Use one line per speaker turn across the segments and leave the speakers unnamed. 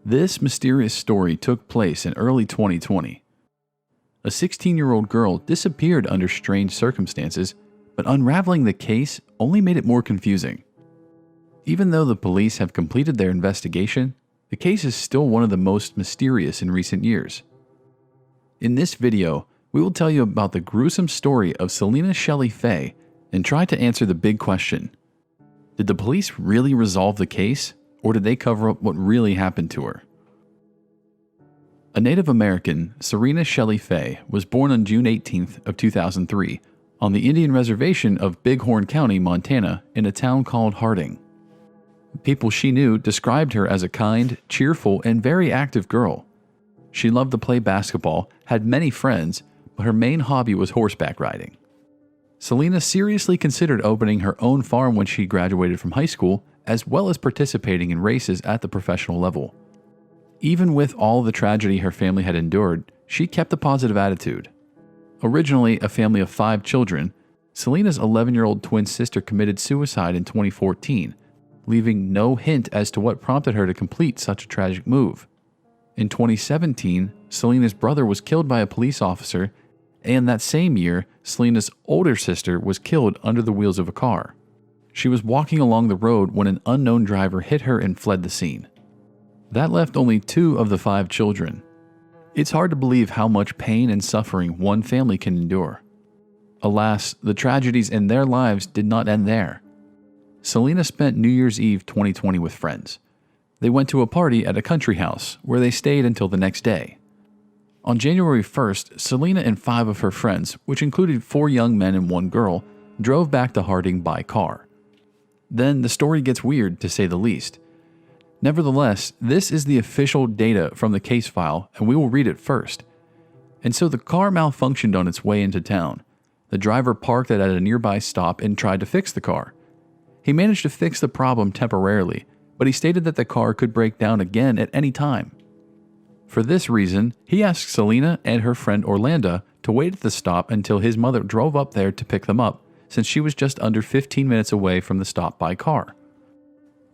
This mysterious story took place in early 2020. A 16-year-old girl disappeared under strange circumstances, but unraveling the case only made it more confusing. Even though the police have completed their investigation, the case is still one of the most mysterious in recent years. In this video, we will tell you about the gruesome story of Selena Shelly Faye and try to answer the big question: did the police really resolve the case, or did they cover up what really happened to her? A Native American, Selena Shelly Faye, was born on June 18th of 2003 on the Indian reservation of Bighorn County, Montana, in a town called Harding. People she knew described her as a kind, cheerful, and very active girl. She loved to play basketball, had many friends, but her main hobby was horseback riding. Selena seriously considered opening her own farm when she graduated from high school, as well as participating in races at the professional level. Even with all the tragedy her family had endured, she kept a positive attitude. Originally a family of 5 children, Selena's 11-year-old twin sister committed suicide in 2014, leaving no hint as to what prompted her to complete such a tragic move. In 2017, Selena's brother was killed by a police officer, and that same year, Selena's older sister was killed under the wheels of a car. She was walking along the road when an unknown driver hit her and fled the scene. That left only 2 of the 5 children. It's hard to believe how much pain and suffering one family can endure. Alas, the tragedies in their lives did not end there. Selena spent New Year's Eve 2020 with friends. They went to a party at a country house where they stayed until the next day. On January 1st, Selena and 5 of her friends, which included 4 young men and 1 girl, drove back to Harding by car. Then the story gets weird, to say the least. Nevertheless, this is the official data from the case file, and we will read it first. And so the car malfunctioned on its way into town. The driver parked it at a nearby stop and tried to fix the car. He managed to fix the problem temporarily, but he stated that the car could break down again at any time. For this reason, he asked Selena and her friend Orlando to wait at the stop until his mother drove up there to pick them up, since she was just under 15 minutes away from the stop by car.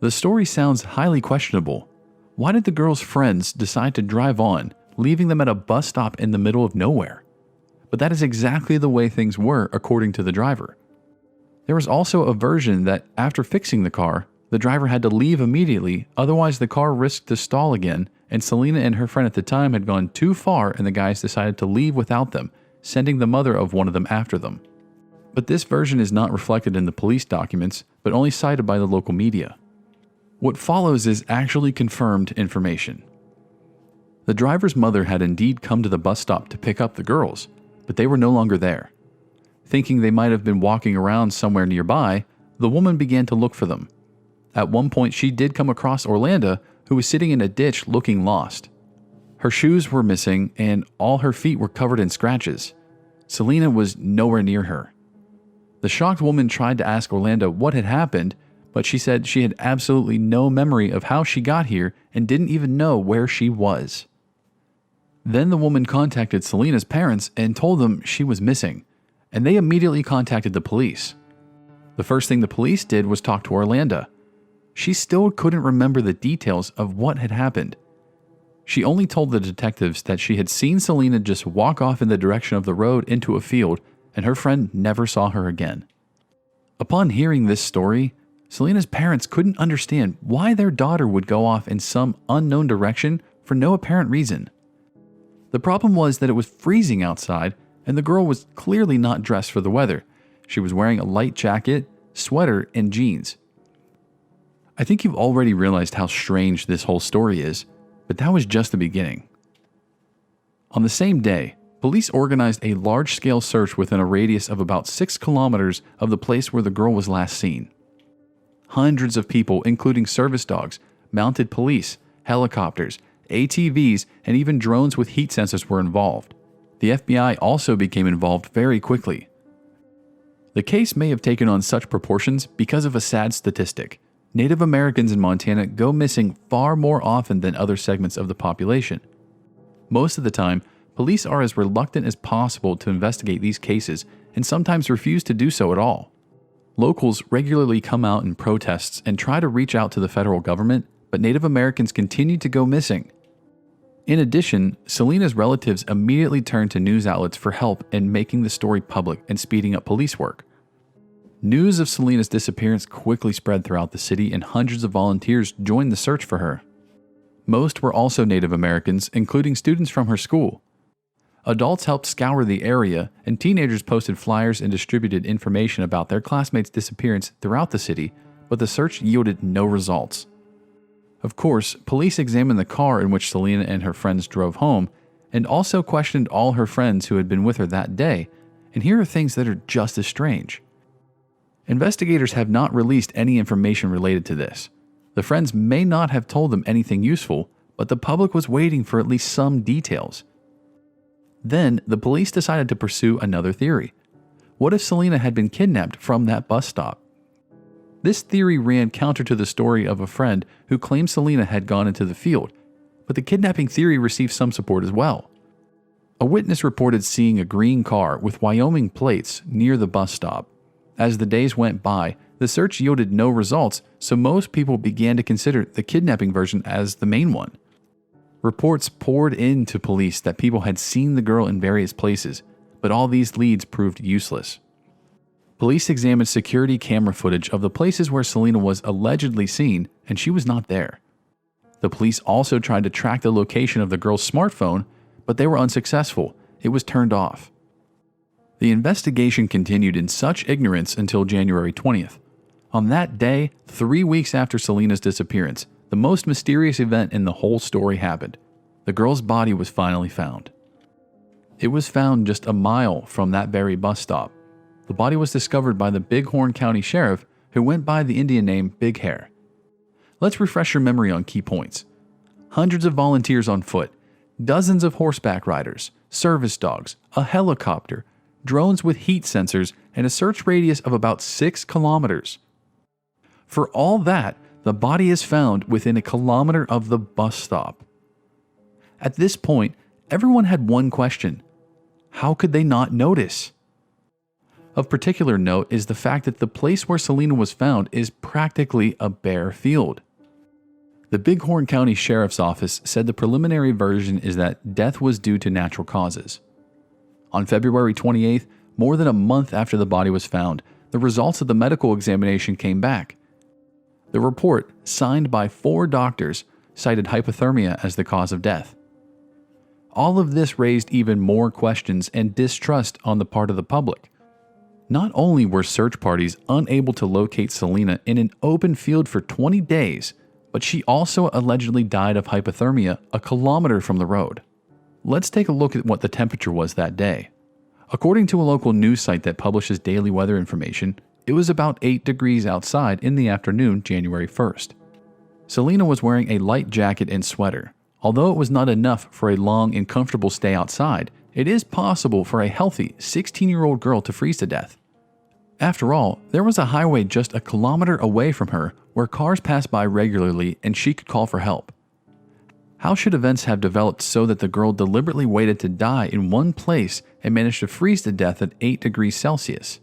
The story sounds highly questionable. Why did the girls' friends decide to drive on, leaving them at a bus stop in the middle of nowhere? But that is exactly the way things were, according to the driver. There was also a version that after fixing the car, the driver had to leave immediately, otherwise the car risked to stall again, and Selena and her friend at the time had gone too far and the guys decided to leave without them, sending the mother of one of them after them. But this version is not reflected in the police documents, but only cited by the local media. What follows is actually confirmed information. The driver's mother had indeed come to the bus stop to pick up the girls, but they were no longer there. Thinking they might have been walking around somewhere nearby, the woman began to look for them. At one point, she did come across Orlando, who was sitting in a ditch looking lost. Her shoes were missing and all her feet were covered in scratches. Selena was nowhere near her. The shocked woman tried to ask Orlando what had happened, but she said she had absolutely no memory of how she got here and didn't even know where she was. Then the woman contacted Selena's parents and told them she was missing, and they immediately contacted the police. The first thing the police did was talk to Orlando. She still couldn't remember the details of what had happened. She only told the detectives that she had seen Selena just walk off in the direction of the road into a field, and her friend never saw her again. Upon hearing this story, Selena's parents couldn't understand why their daughter would go off in some unknown direction for no apparent reason. The problem was that it was freezing outside, and the girl was clearly not dressed for the weather. She was wearing a light jacket, sweater, and jeans. I think you've already realized how strange this whole story is, but that was just the beginning. On the same day, police organized a large-scale search within a radius of about 6 kilometers of the place where the girl was last seen. Hundreds of people, including service dogs, mounted police, helicopters, ATVs, and even drones with heat sensors were involved. The FBI also became involved very quickly. The case may have taken on such proportions because of a sad statistic. Native Americans in Montana go missing far more often than other segments of the population. Most of the time, police are as reluctant as possible to investigate these cases and sometimes refuse to do so at all. Locals regularly come out in protests and try to reach out to the federal government, but Native Americans continued to go missing. In addition, Selena's relatives immediately turned to news outlets for help in making the story public and speeding up police work. News of Selena's disappearance quickly spread throughout the city, and hundreds of volunteers joined the search for her. Most were also Native Americans, including students from her school. Adults helped scour the area, and teenagers posted flyers and distributed information about their classmates' disappearance throughout the city, but the search yielded no results. Of course, police examined the car in which Selena and her friends drove home, and also questioned all her friends who had been with her that day, and here are things that are just as strange. Investigators have not released any information related to this. The friends may not have told them anything useful, but the public was waiting for at least some details. Then, the police decided to pursue another theory. What if Selena had been kidnapped from that bus stop? This theory ran counter to the story of a friend who claimed Selena had gone into the field, but the kidnapping theory received some support as well. A witness reported seeing a green car with Wyoming plates near the bus stop. As the days went by, the search yielded no results, so most people began to consider the kidnapping version as the main one. Reports poured in to police that people had seen the girl in various places, but all these leads proved useless. Police examined security camera footage of the places where Selena was allegedly seen, and she was not there. The police also tried to track the location of the girl's smartphone, but they were unsuccessful. It was turned off. The investigation continued in such ignorance until January 20th. On that day, 3 weeks after Selena's disappearance, the most mysterious event in the whole story happened. The girl's body was finally found. It was found just a mile from that very bus stop. The body was discovered by the Bighorn County Sheriff, who went by the Indian name Big Hair. Let's refresh your memory on key points. Hundreds of volunteers on foot, dozens of horseback riders, service dogs, a helicopter, drones with heat sensors, and a search radius of about 6 kilometers. For all that, the body is found within a kilometer of the bus stop. At this point, everyone had one question. How could they not notice? Of particular note is the fact that the place where Selena was found is practically a bare field. The Bighorn County Sheriff's Office said the preliminary version is that death was due to natural causes. On February 28th, more than a month after the body was found, the results of the medical examination came back. The report, signed by 4 doctors, cited hypothermia as the cause of death. All of this raised even more questions and distrust on the part of the public. Not only were search parties unable to locate Selena in an open field for 20 days, but she also allegedly died of hypothermia a kilometer from the road. Let's take a look at what the temperature was that day. According to a local news site that publishes daily weather information, it was about 8 degrees outside in the afternoon, January 1st. Selena was wearing a light jacket and sweater. Although it was not enough for a long and comfortable stay outside, it is possible for a healthy 16-year-old girl to freeze to death. After all, there was a highway just a kilometer away from her where cars passed by regularly and she could call for help. How should events have developed so that the girl deliberately waited to die in one place and managed to freeze to death at 8 degrees Celsius?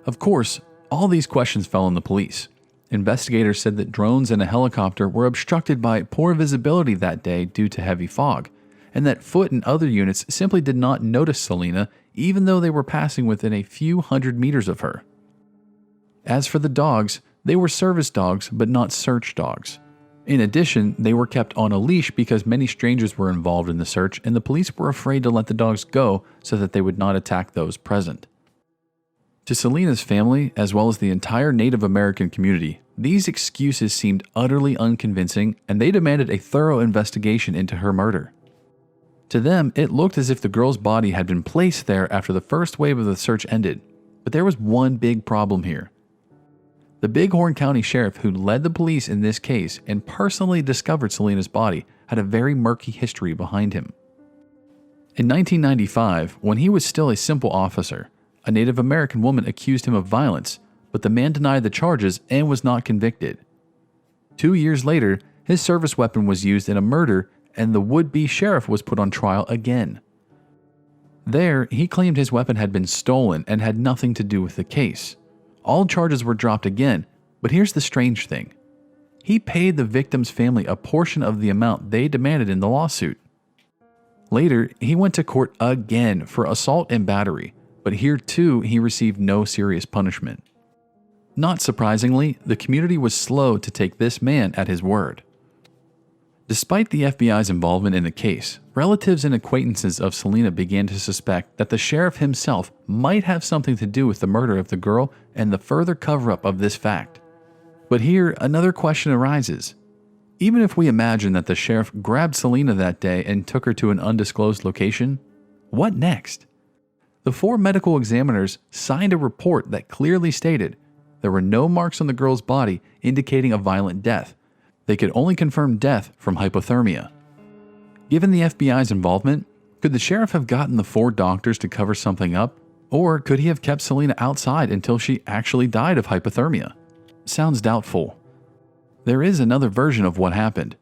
Of course, all these questions fell on the police. Investigators said that drones and a helicopter were obstructed by poor visibility that day due to heavy fog, and that foot and other units simply did not notice Selena even though they were passing within a few hundred meters of her. As for the dogs, they were service dogs but not search dogs. In addition, they were kept on a leash because many strangers were involved in the search and the police were afraid to let the dogs go so that they would not attack those present. To Selena's family, as well as the entire Native American community, these excuses seemed utterly unconvincing and they demanded a thorough investigation into her murder. To them, it looked as if the girl's body had been placed there after the first wave of the search ended, but there was one big problem here. The Bighorn County Sheriff who led the police in this case and personally discovered Selena's body had a very murky history behind him. In 1995, when he was still a simple officer, a Native American woman accused him of violence, but the man denied the charges and was not convicted. 2 years later, his service weapon was used in a murder and the would-be sheriff was put on trial again. There, he claimed his weapon had been stolen and had nothing to do with the case. All charges were dropped again, but here's the strange thing. he paid the victim's family a portion of the amount they demanded in the lawsuit. Later, he went to court again for assault and battery, but here too he received no serious punishment. Not surprisingly, the community was slow to take this man at his word. Despite the FBI's involvement in the case, relatives and acquaintances of Selena began to suspect that the sheriff himself might have something to do with the murder of the girl and the further cover-up of this fact. But here, another question arises. Even if we imagine that the sheriff grabbed Selena that day and took her to an undisclosed location, what next? The 4 medical examiners signed a report that clearly stated there were no marks on the girl's body indicating a violent death. They could only confirm death from hypothermia. Given the FBI's involvement, could the sheriff have gotten the 4 doctors to cover something up? Or could he have kept Selena outside until she actually died of hypothermia? Sounds doubtful. There is another version of what happened.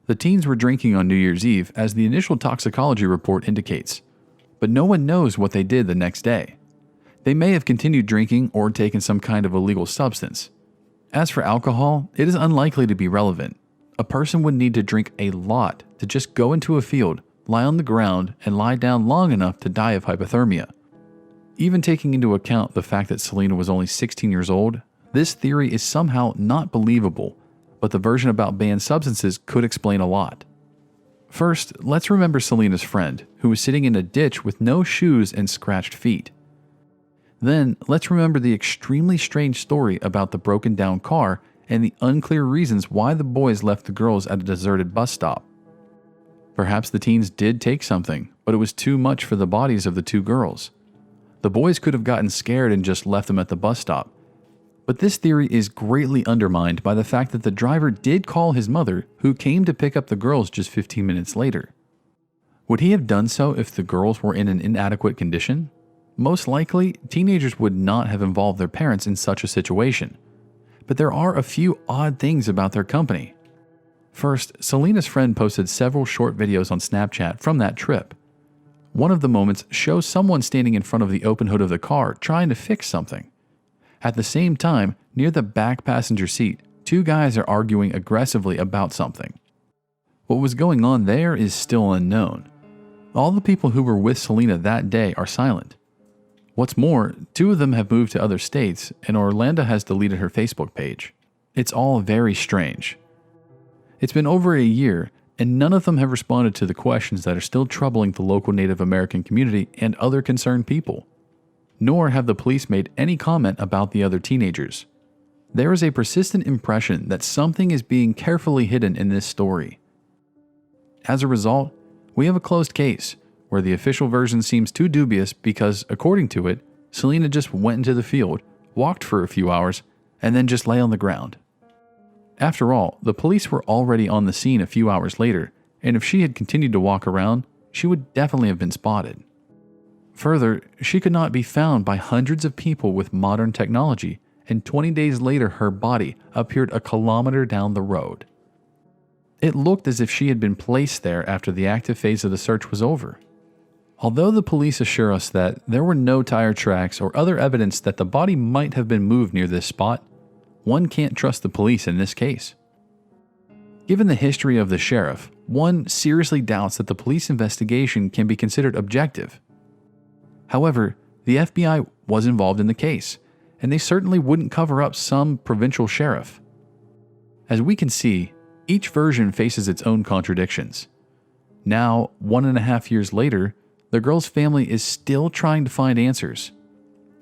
The teens were drinking on New Year's Eve, as the initial toxicology report indicates. But no one knows what they did the next day. They may have continued drinking or taken some kind of illegal substance. As for alcohol, it is unlikely to be relevant. A person would need to drink a lot to just go into a field, lie on the ground, and lie down long enough to die of hypothermia. Even taking into account the fact that Selena was only 16 years old, this theory is somehow not believable, but the version about banned substances could explain a lot. First, let's remember Selena's friend, who was sitting in a ditch with no shoes and scratched feet. Then, let's remember the extremely strange story about the broken down car and the unclear reasons why the boys left the girls at a deserted bus stop. Perhaps the teens did take something, but it was too much for the bodies of the 2 girls. The boys could have gotten scared and just left them at the bus stop. But this theory is greatly undermined by the fact that the driver did call his mother, who came to pick up the girls just 15 minutes later. Would he have done so if the girls were in an inadequate condition? Most likely, teenagers would not have involved their parents in such a situation. But there are a few odd things about their company. First, Selena's friend posted several short videos on Snapchat from that trip. One of the moments shows someone standing in front of the open hood of the car trying to fix something. At the same time, near the back passenger seat, 2 guys are arguing aggressively about something. What was going on there is still unknown. All the people who were with Selena that day are silent. What's more, 2 of them have moved to other states, and Orlando has deleted her Facebook page. It's all very strange. It's been over a year, and none of them have responded to the questions that are still troubling the local Native American community and other concerned people. Nor have the police made any comment about the other teenagers. There is a persistent impression that something is being carefully hidden in this story. As a result, we have a closed case, where the official version seems too dubious because, according to it, Selena just went into the field, walked for a few hours, and then just lay on the ground. After all, the police were already on the scene a few hours later, and if she had continued to walk around, she would definitely have been spotted. Further, she could not be found by hundreds of people with modern technology, and 20 days later her body appeared a kilometer down the road. It looked as if she had been placed there after the active phase of the search was over. Although the police assure us that there were no tire tracks or other evidence that the body might have been moved near this spot, one can't trust the police in this case. Given the history of the sheriff, one seriously doubts that the police investigation can be considered objective. However, the FBI was involved in the case, and they certainly wouldn't cover up some provincial sheriff. As we can see, each version faces its own contradictions. Now, 1.5 years later, the girl's family is still trying to find answers.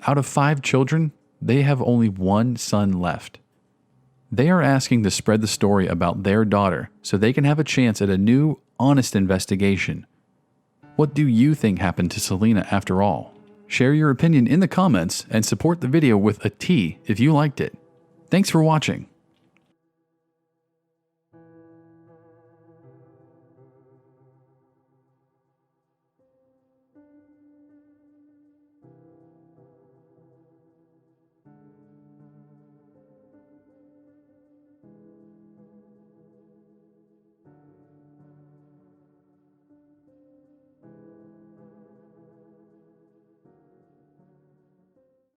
Out of 5 children, they have only 1 son left. They are asking to spread the story about their daughter so they can have a chance at a new, honest investigation. What do you think happened to Selena after all? Share your opinion in the comments and support the video with a T if you liked it. Thanks for watching.